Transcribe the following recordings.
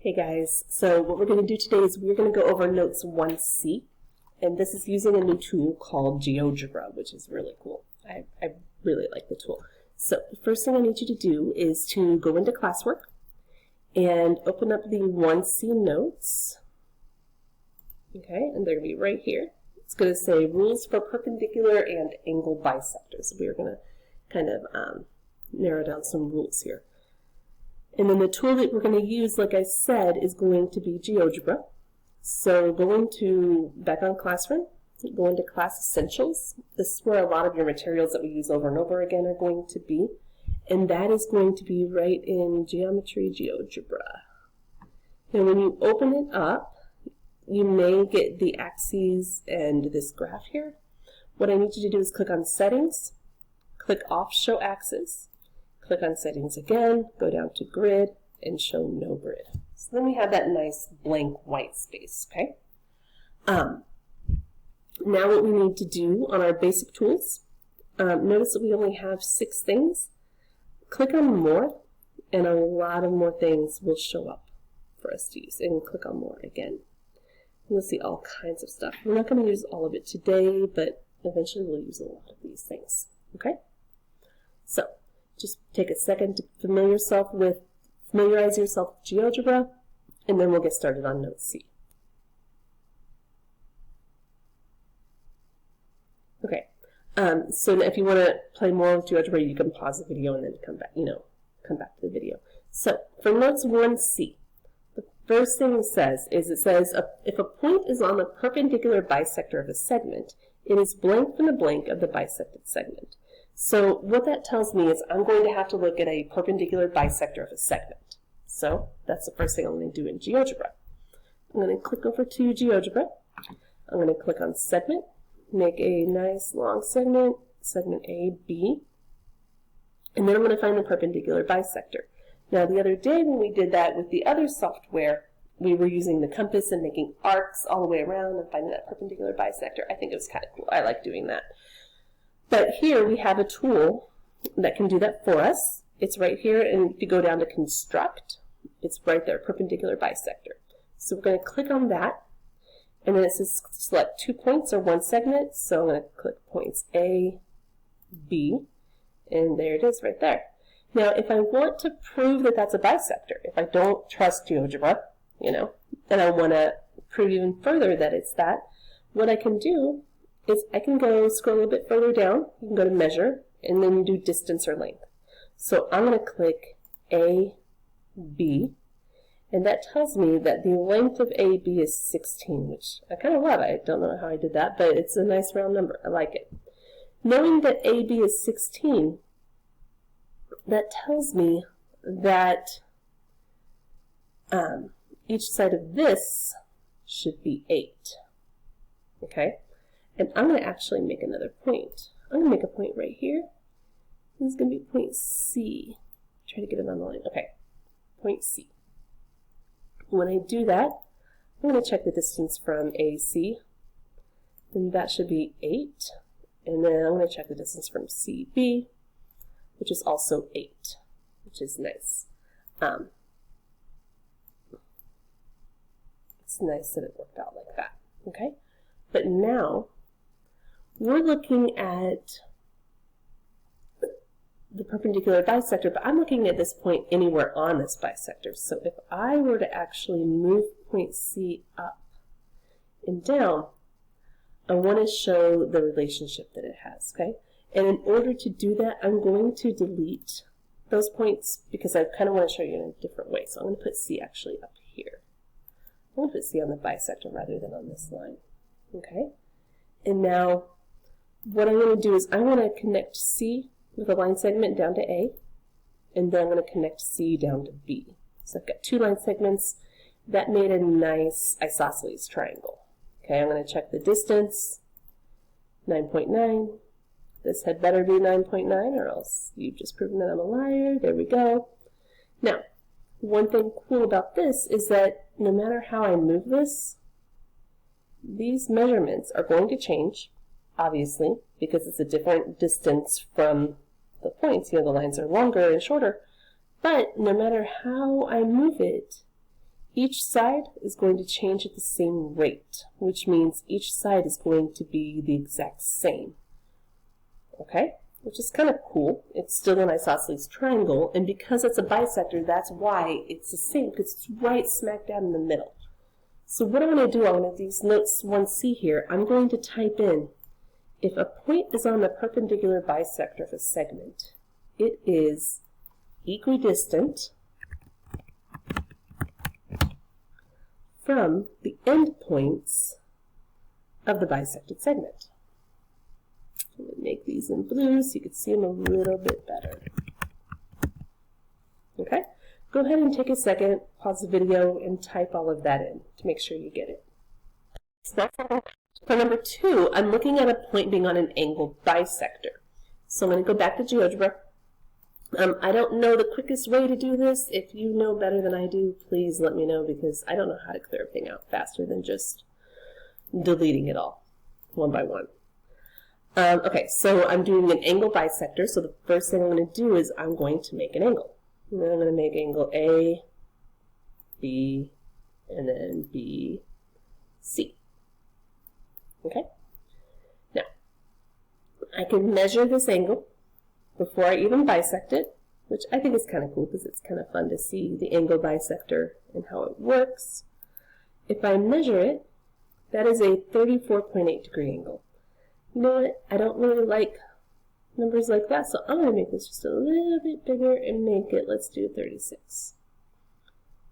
Hey guys, so what we're going to do today is we're going to go over Notes 1C, and this is using a new tool called GeoGebra, which is really cool. I really like the tool. So the first thing I need you to do is to go into classwork and open up the 1C notes. Okay, and they're going to be right here. It's going to say rules for perpendicular and angle bisectors. We're going to kind of narrow down some rules here. And then the tool that we're going to use, like I said, is going to be GeoGebra. So go into, back on Classroom, go into Class Essentials. This is where a lot of your materials that we use over and over again are going to be. And that is going to be right in Geometry GeoGebra. And when you open it up, you may get the axes and this graph here. What I need you to do is click on Settings, click off Show Axes. Click on Settings again, go down to Grid, and Show No Grid. So then we have that nice blank white space, okay? Now what we need to do on our basic tools, notice that we only have 6 things. Click on More, and a lot of more things will show up for us to use. And click on More again. You'll see all kinds of stuff. We're not going to use all of it today, but eventually we'll use a lot of these things, okay? So, just take a second to familiarize yourself with GeoGebra, and then we'll get started on Note C. Okay, so if you want to play more with GeoGebra, you can pause the video and then come back, come back to the video. So for Notes 1C, the first thing it says is if a point is on the perpendicular bisector of a segment, it is blank from the blank of the bisected segment. So what that tells me is I'm going to have to look at a perpendicular bisector of a segment. So that's the first thing I'm going to do in GeoGebra. I'm going to click over to GeoGebra. I'm going to click on Segment, make a nice long segment, segment AB, and then I'm going to find the perpendicular bisector. Now the other day when we did that with the other software, we were using the compass and making arcs all the way around and finding that perpendicular bisector. I think it was kind of cool. I like doing that. But here we have a tool that can do that for us. It's right here, and if you go down to Construct, it's right there, perpendicular bisector. So we're going to click on that, and then it says select 2 points or 1 segment. So I'm going to click points A, B, and there it is right there. Now if I want to prove that that's a bisector, if I don't trust GeoGebra, and I want to prove even further that it's that, what I can do is I can go scroll a little bit further down. You can go to Measure, and then you do Distance or Length. So I'm going to click AB, and that tells me that the length of AB is 16, which I kind of love. I don't know how I did that, but it's a nice round number. I like it. Knowing that AB is 16, that tells me that each side of this should be 8. Okay? And I'm going to actually make another point. I'm going to make a point right here. This is going to be point C. Try to get it on the line. Okay, point C. When I do that, I'm going to check the distance from AC. And that should be 8. And then I'm going to check the distance from CB, which is also 8, which is nice. It's nice that it worked out like that. Okay? But now, we're looking at the perpendicular bisector, but I'm looking at this point anywhere on this bisector. So if I were to actually move point C up and down, I want to show the relationship that it has, okay? And in order to do that, I'm going to delete those points because I kind of want to show you in a different way. So I'm going to put C actually up here. I'm going to put C on the bisector rather than on this line, okay? And now, what I'm going to do is I want to connect C with a line segment down to A, and then I'm going to connect C down to B. So I've got 2 line segments. That made a nice isosceles triangle. Okay, I'm going to check the distance, 9.9. This had better be 9.9 or else you've just proven that I'm a liar. There we go. Now, one thing cool about this is that no matter how I move this, these measurements are going to change, obviously, because it's a different distance from the points. The lines are longer and shorter. But no matter how I move it, each side is going to change at the same rate, which means each side is going to be the exact same. Okay? Which is kind of cool. It's still an isosceles triangle, and because it's a bisector, that's why it's the same, because it's right smack down in the middle. So what I'm going to do, I'm going to use notes 1C here. I'm going to type in, if a point is on the perpendicular bisector of a segment, it is equidistant from the endpoints of the bisected segment. I'm going to make these in blue so you can see them a little bit better. Okay? Go ahead and take a second, pause the video, and type all of that in to make sure you get it. So for number 2, I'm looking at a point being on an angle bisector. So I'm going to go back to GeoGebra. I don't know the quickest way to do this. If you know better than I do, please let me know, because I don't know how to clear everything out faster than just deleting it all one by one. Okay, so I'm doing an angle bisector, so the first thing I'm going to do is I'm going to make an angle. And then I'm going to make angle A, B, and then B, C. Okay? Now, I can measure this angle before I even bisect it, which I think is kind of cool because it's kind of fun to see the angle bisector and how it works. If I measure it, that is a 34.8 degree angle. You know what? I don't really like numbers like that, so I'm going to make this just a little bit bigger and make it, let's do 36.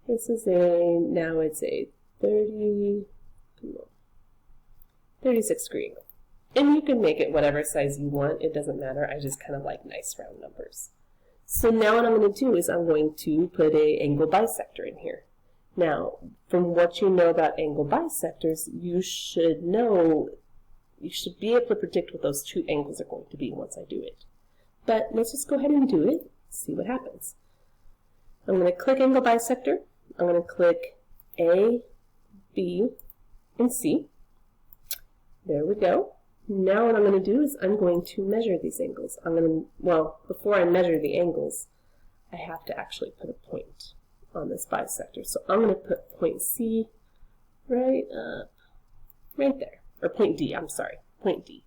This is now it's a 36 degree angle. And you can make it whatever size you want, it doesn't matter, I just kind of like nice round numbers. So now what I'm going to do is I'm going to put an angle bisector in here. Now, from what you know about angle bisectors, you should be able to predict what those two angles are going to be once I do it. But let's just go ahead and do it, see what happens. I'm going to click angle bisector, I'm going to click A, B, and C. There we go. Now what I'm going to do is I'm going to measure these angles. Well, before I measure the angles, I have to actually put a point on this bisector. So I'm going to put point C right there. Or point D, I'm sorry, point D.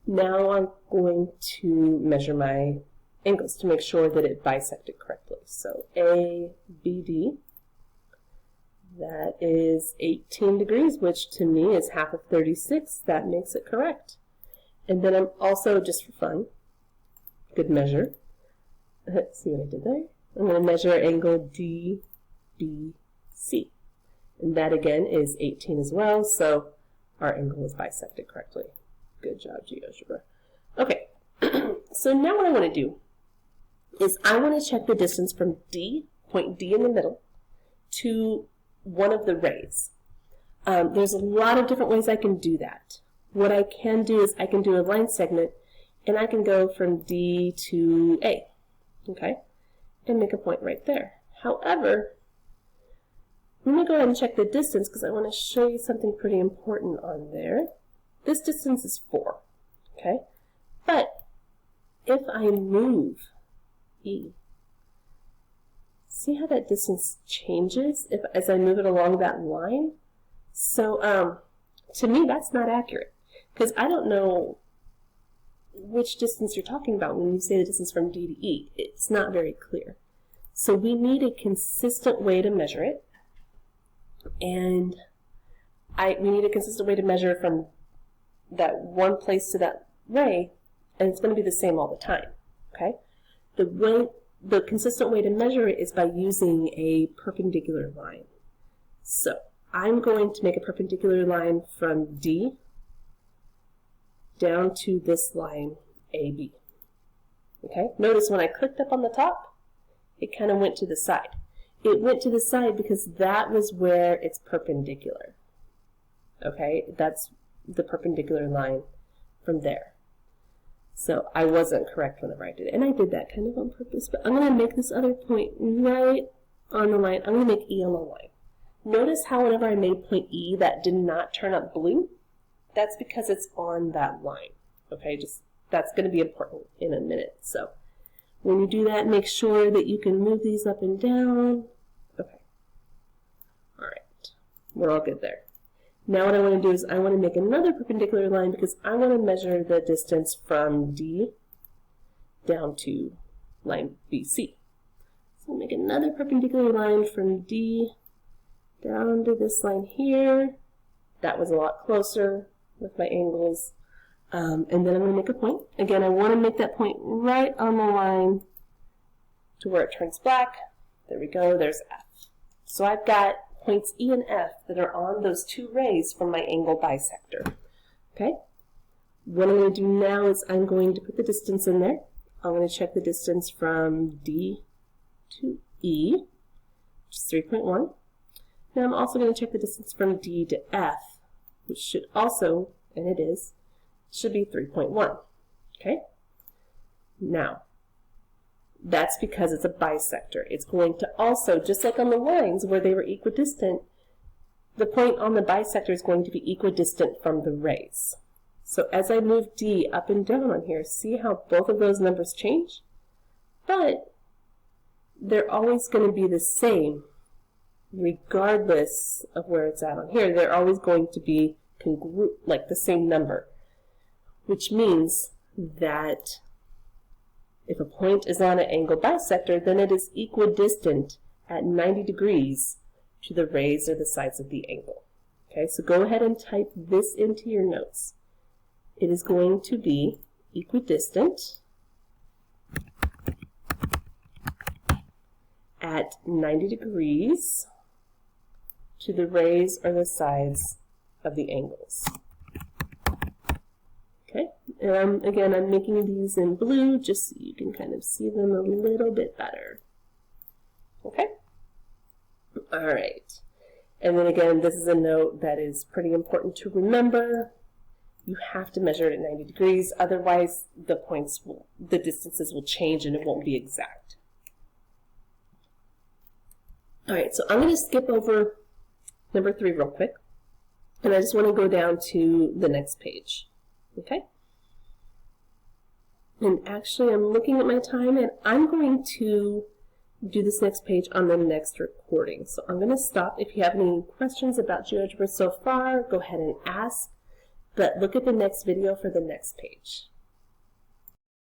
Now I'm going to measure my angles to make sure that it bisected correctly. So A, B, D, that is 18 degrees, which to me is half of 36. That makes it correct. And then I'm also, just for fun, good measure, let's see what I did there. I'm going to measure angle D, B, C. And that again is 18 as well, so our angle is bisected correctly. Good job, GeoGebra. Okay, so now what I want to do is I want to check the distance from D, point D in the middle, to one of the rays. There's a lot of different ways I can do that. What I can do is I can do a line segment, and I can go from D to A, okay, and make a point right there. However, I'm going to go ahead and check the distance because I want to show you something pretty important on there. This distance is 4, okay? But if I move E, see how that distance changes as I move it along that line? So to me, that's not accurate because I don't know which distance you're talking about when you say the distance from D to E. It's not very clear. So we need a consistent way to measure it. And we need a consistent way to measure from that one place to that ray, and it's going to be the same all the time, okay? The consistent way to measure it is by using a perpendicular line. So I'm going to make a perpendicular line from D down to this line AB. Okay? Notice when I clicked up on the top, it kind of went to the side. It went to the side because that was where it's perpendicular. Okay? That's the perpendicular line from there. So I wasn't correct whenever I did it. And I did that kind of on purpose. But I'm going to make this other point right on the line. I'm going to make E on the line. Notice how whenever I made point E, that did not turn up blue. That's because it's on that line. Okay, that's going to be important in a minute. So when you do that, make sure that you can move these up and down. Okay. We're all good there. Now what I want to do is I want to make another perpendicular line because I want to measure the distance from D down to line BC. So I'll make another perpendicular line from D down to this line here. That was a lot closer with my angles. And then I'm going to make a point. Again, I want to make that point right on the line to where it turns black. There we go, there's F. So I've got points E and F that are on those two rays from my angle bisector. Okay? What I'm going to do now is I'm going to put the distance in there. I'm going to check the distance from D to E, which is 3.1. Now I'm also going to check the distance from D to F, which should also, and it is, should be 3.1. Okay? Now, that's because it's a bisector. It's going to also, just like on the lines where they were equidistant, the point on the bisector is going to be equidistant from the rays. So as I move D up and down on here, see how both of those numbers change? But they're always going to be the same regardless of where it's at on here. They're always going to be like the same number, which means that if a point is on an angle bisector, then it is equidistant at 90 degrees to the rays or the sides of the angle. Okay, so go ahead and type this into your notes. It is going to be equidistant at 90 degrees to the rays or the sides of the angles. Okay, and again, I'm making these in blue just so you can kind of see them a little bit better. Okay? All right. And then again, this is a note that is pretty important to remember. You have to measure it at 90 degrees, otherwise the distances will change and it won't be exact. All right, so I'm going to skip over number 3 real quick, and I just want to go down to the next page. Okay? And actually, I'm looking at my time, and I'm going to do this next page on the next recording. So I'm going to stop. If you have any questions about GeoGebra so far, go ahead and ask, but look at the next video for the next page.